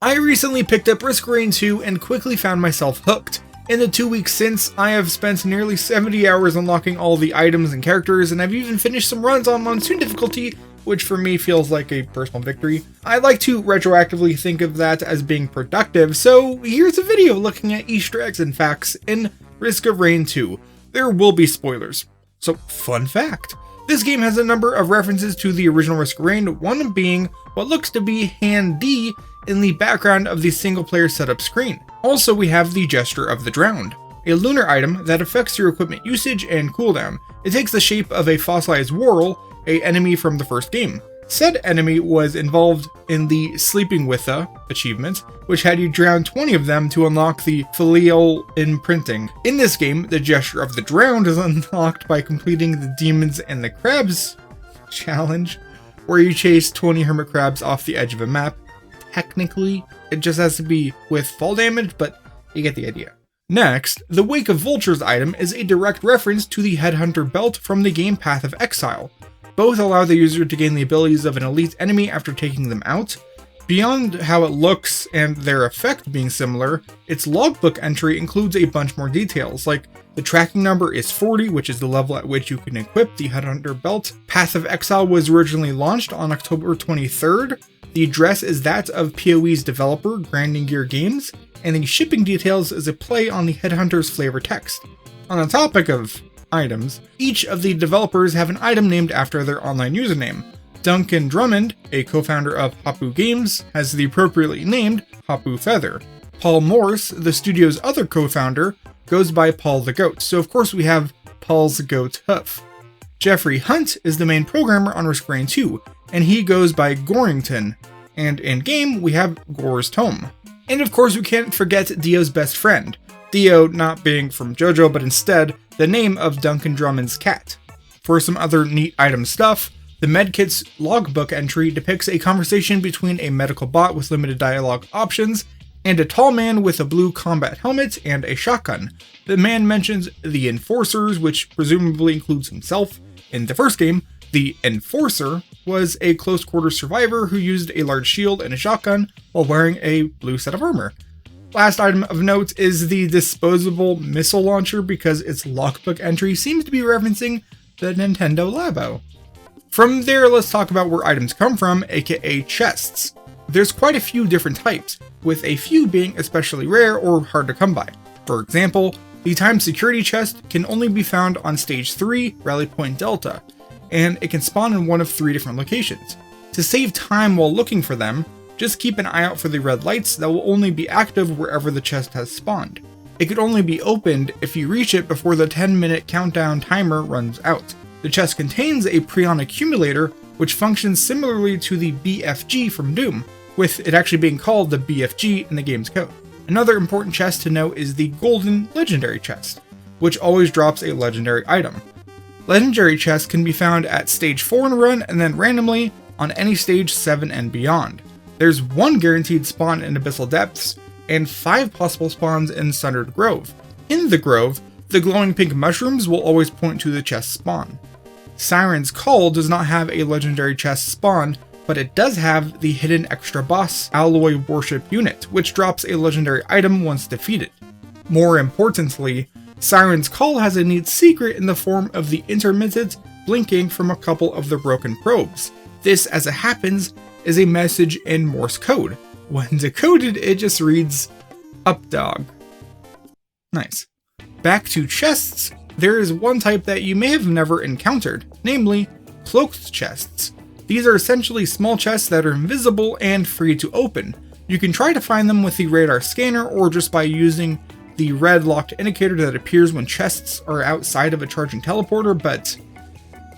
I recently picked up Risk of Rain 2 and quickly found myself hooked. In the 2 weeks since, I have spent nearly 70 hours unlocking all the items and characters, and I've even finished some runs on Monsoon difficulty, which for me feels like a personal victory. I like to retroactively think of that as being productive, so here's a video looking at Easter eggs and facts in Risk of Rain 2. There will be spoilers. So, fun fact. This game has a number of references to the original Risk of Rain, one being what looks to be Hand D in the background of the single-player setup screen. Also, we have the Gesture of the Drowned, a lunar item that affects your equipment usage and cooldown. It takes the shape of a fossilized whorl, an enemy from the first game. Said enemy was involved in the Sleeping With achievement, which had you drown 20 of them to unlock the filial imprinting. In this game, the Gesture of the Drowned is unlocked by completing the Demons and the Crabs challenge, where you chase 20 hermit crabs off the edge of a map. Technically, it just has to be with fall damage, but you get the idea. Next, the Wake of Vultures item is a direct reference to the Headhunter belt from the game Path of Exile. Both allow the user to gain the abilities of an elite enemy after taking them out. Beyond how it looks and their effect being similar, its logbook entry includes a bunch more details, like the tracking number is 40, which is the level at which you can equip the Headhunter belt. Path of Exile was originally launched on October 23rd. The address is that of PoE's developer, Grinding Gear Games, and the shipping details is a play on the Headhunter's flavor text. On the topic of items, each of the developers have an item named after their online username. Duncan Drummond, a co-founder of Hapu Games, has the appropriately named Hapu Feather. Paul Morse, the studio's other co-founder, goes by Paul the Goat, so of course we have Paul's Goat Hoof. Jeffrey Hunt is the main programmer on Risk of Rain 2, and he goes by Gorington, and in-game we have Gore's Tome. And of course we can't forget Dio's best friend, Dio not being from JoJo but instead the name of Duncan Drummond's cat. For some other neat item stuff, the medkit's logbook entry depicts a conversation between a medical bot with limited dialogue options and a tall man with a blue combat helmet and a shotgun. The man mentions the Enforcers, which presumably includes himself. In the first game, the Enforcer was a close-quarters survivor who used a large shield and a shotgun while wearing a blue set of armor. Last item of note is the disposable missile launcher because its logbook entry seems to be referencing the Nintendo Labo. From there, let's talk about where items come from, aka chests. There's quite a few different types, with a few being especially rare or hard to come by. For example, the Time Security chest can only be found on Stage 3, Rally Point Delta, and it can spawn in one of 3 different locations. To save time while looking for them, just keep an eye out for the red lights that will only be active wherever the chest has spawned. It could only be opened if you reach it before the 10-minute countdown timer runs out. The chest contains a Prion accumulator, which functions similarly to the BFG from Doom, with it actually being called the BFG in the game's code. Another important chest to note is the Golden Legendary chest, which always drops a legendary item. Legendary chests can be found at Stage 4 in a run and then randomly on any Stage 7 and beyond. There's 1 guaranteed spawn in Abyssal Depths, and 5 possible spawns in Sundered Grove. In the Grove, the glowing pink mushrooms will always point to the chest spawn. Siren's Call does not have a legendary chest spawn, but it does have the hidden extra boss Alloy Worship unit, which drops a legendary item once defeated. More importantly, Siren's Call has a neat secret in the form of the intermittent blinking from a couple of the broken probes. This, as it happens, is a message in Morse code. When decoded, it just reads, "Up dog." Nice. Back to chests, there is one type that you may have never encountered, namely, cloaked chests. These are essentially small chests that are invisible and free to open. You can try to find them with the radar scanner or just by using the red locked indicator that appears when chests are outside of a charging teleporter, but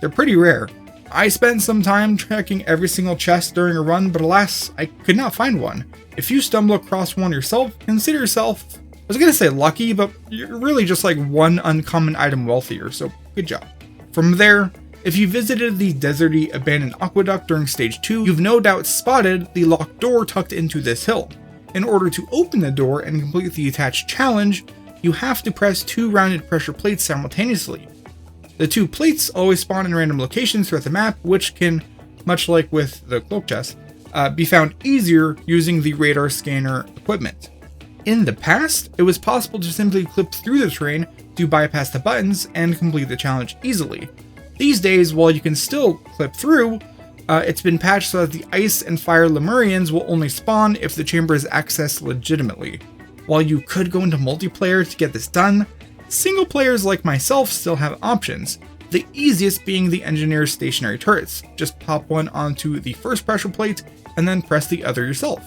they're pretty rare. I spent some time tracking every single chest during a run, but alas, I could not find one. If you stumble across one yourself, consider yourself, I was gonna say lucky, but you're really just like one uncommon item wealthier, so good job. From there, if you visited the deserty abandoned aqueduct during Stage 2, you've no doubt spotted the locked door tucked into this hill. In order to open the door and complete the attached challenge, you have to press 2 rounded pressure plates simultaneously. The 2 plates always spawn in random locations throughout the map, which can, much like with the cloak chest, be found easier using the radar scanner equipment. In the past, it was possible to simply clip through the terrain to bypass the buttons and complete the challenge easily. These days, while you can still clip through, it's been patched so that the ice and fire Lemurians will only spawn if the chamber is accessed legitimately. While you could go into multiplayer to get this done, single players like myself still have options, the easiest being the engineer's stationary turrets. Just pop one onto the first pressure plate and then press the other yourself.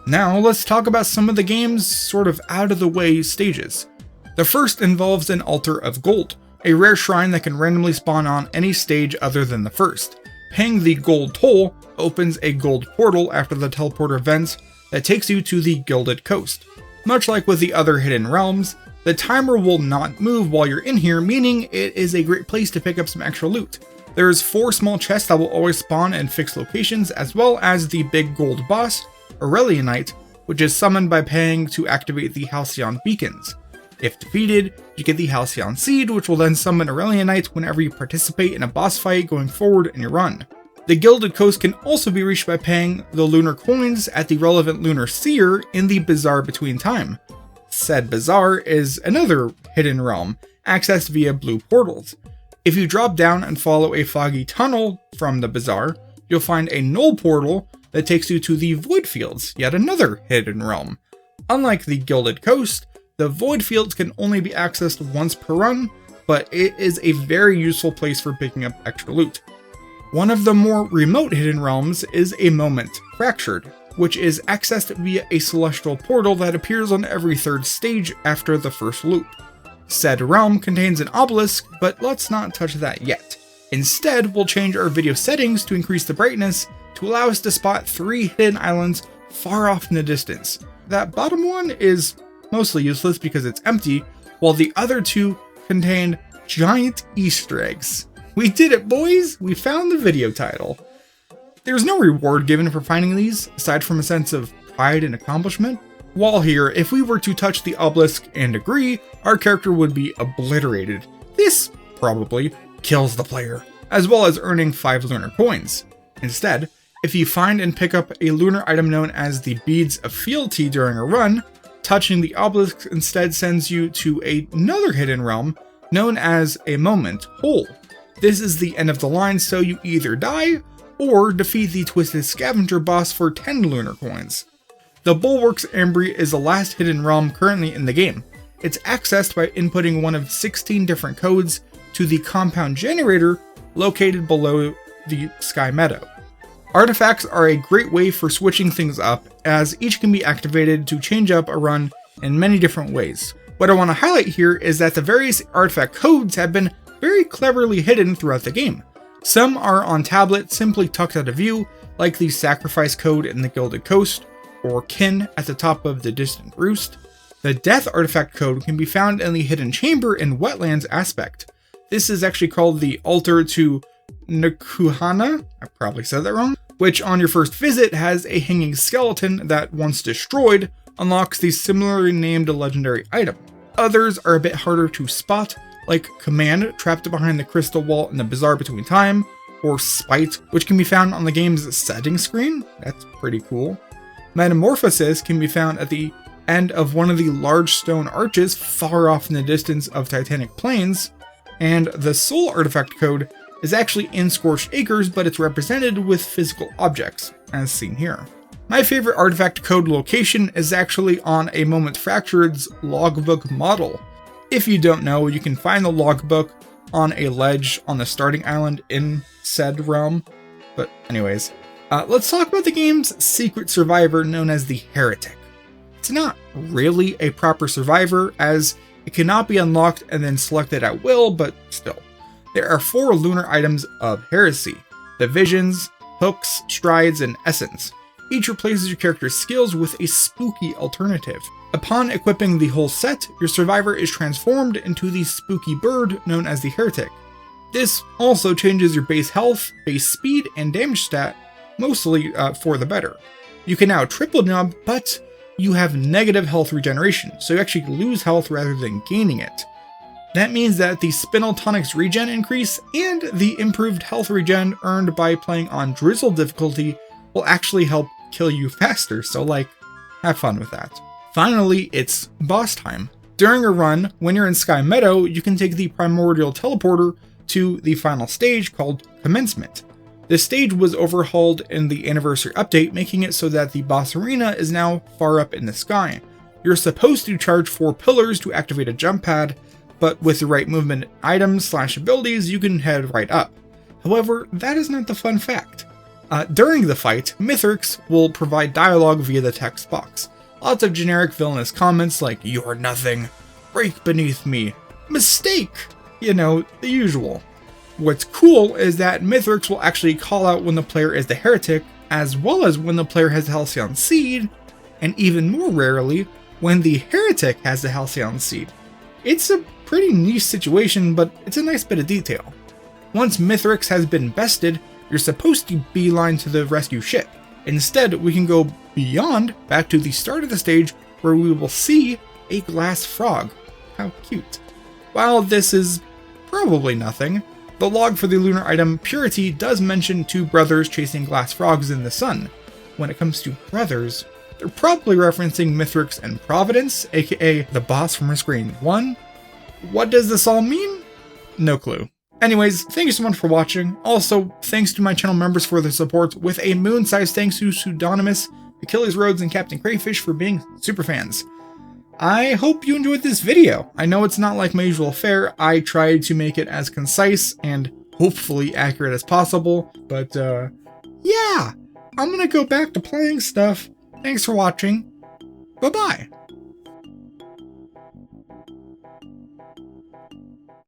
Now let's talk about some of the game's sort of out of the way stages. The first involves an Altar of Gold, a rare shrine that can randomly spawn on any stage other than the first. Paying the gold toll opens a gold portal after the teleporter events that takes you to the Gilded Coast. Much like with the other hidden realms, the timer will not move while you're in here, meaning it is a great place to pick up some extra loot. There's 4 small chests that will always spawn in fixed locations, as well as the big gold boss, Aurelianite, which is summoned by paying to activate the Halcyon beacons. If defeated, you get the Halcyon Seed, which will then summon Aurelianite whenever you participate in a boss fight going forward in your run. The Gilded Coast can also be reached by paying the lunar coins at the relevant lunar seer in the Bazaar Between Time. Said Bazaar is another hidden realm, accessed via blue portals. If you drop down and follow a foggy tunnel from the Bazaar, you'll find a null portal that takes you to the Void Fields, yet another hidden realm. Unlike the Gilded Coast, the Void Fields can only be accessed once per run, but it is a very useful place for picking up extra loot. One of the more remote hidden realms is a Moment Fractured, which is accessed via a celestial portal that appears on every 3rd stage after the first loop. Said realm contains an obelisk, but let's not touch that yet. Instead, we'll change our video settings to increase the brightness to allow us to spot 3 hidden islands far off in the distance. That bottom one is mostly useless because it's empty, while the other 2 contain giant Easter eggs. We did it, boys! We found the video title. There's no reward given for finding these, aside from a sense of pride and accomplishment. While here, if we were to touch the obelisk and agree, our character would be obliterated. This probably kills the player, as well as earning 5 lunar coins. Instead, if you find and pick up a lunar item known as the Beads of Fealty during a run, touching the obelisk instead sends you to another hidden realm known as a Moment Hole. This is the end of the line, so you either die or defeat the Twisted Scavenger boss for 10 lunar coins. The Bulwark's Embry is the last hidden realm currently in the game. It's accessed by inputting one of 16 different codes to the compound generator located below the Sky Meadow. Artifacts are a great way for switching things up, as each can be activated to change up a run in many different ways. What I want to highlight here is that the various artifact codes have been very cleverly hidden throughout the game. Some are on tablet, simply tucked out of view, like the Sacrifice code in the Gilded Coast, or Kin at the top of the Distant Roost. The Death artifact code can be found in the Hidden Chamber in Wetlands aspect. This is actually called the Altar to Nkuhana, I probably said that wrong, which on your first visit has a hanging skeleton that, once destroyed, unlocks the similarly named legendary item. Others are a bit harder to spot, like Command, trapped behind the crystal wall in the Bazaar Between Time, or Spite, which can be found on the game's settings screen. That's pretty cool. Metamorphosis can be found at the end of one of the large stone arches far off in the distance of Titanic Plains, and the Soul artifact code is actually in Scorched Acres, but it's represented with physical objects, as seen here. My favorite artifact code location is actually on a Moment Fractured's logbook model. If you don't know, you can find the logbook on a ledge on the starting island in said realm. But anyways, let's talk about the game's secret survivor known as the Heretic. It's not really a proper survivor, as it cannot be unlocked and then selected at will, but still. There are 4 lunar items of heresy: the Visions, Hooks, Strides, and Essence. Each replaces your character's skills with a spooky alternative. Upon equipping the whole set, your survivor is transformed into the spooky bird known as the Heretic. This also changes your base health, base speed, and damage stat, mostly for the better. You can now triple jump, but you have negative health regeneration, so you actually lose health rather than gaining it. That means that the Spinal Tonic's regen increase and the improved health regen earned by playing on Drizzle difficulty will actually help kill you faster, so like, have fun with that. Finally, it's boss time. During a run, when you're in Sky Meadow, you can take the Primordial Teleporter to the final stage called Commencement. This stage was overhauled in the Anniversary Update, making it so that the boss arena is now far up in the sky. You're supposed to charge 4 pillars to activate a jump pad, but with the right movement items / abilities, you can head right up. However, that is not the fun fact. During the fight, Mithrix will provide dialogue via the text box. Lots of generic villainous comments like, "You're nothing," "Break beneath me," "Mistake," you know, the usual. What's cool is that Mithrix will actually call out when the player is the heretic, as well as when the player has the Halcyon Seed, and even more rarely, when the heretic has the Halcyon Seed. It's a pretty niche situation, but it's a nice bit of detail. Once Mithrix has been bested, you're supposed to beeline to the rescue ship. Instead, we can go beyond, back to the start of the stage, where we will see a glass frog. How cute. While this is probably nothing, the log for the lunar item Purity does mention 2 brothers chasing glass frogs in the sun. When it comes to brothers, they're probably referencing Mithrix and Providence, aka the boss from Risk Rain 1. What does this all mean? No clue. Anyways, thank you so much for watching. Also, thanks to my channel members for their support, with a moon-sized thanks to Pseudonymous, Achilles Rhodes, and Captain Crayfish for being super fans. I hope you enjoyed this video. I know it's not like my usual fare. I tried to make it as concise and hopefully accurate as possible, but yeah, I'm gonna go back to playing stuff. Thanks for watching. Bye-bye.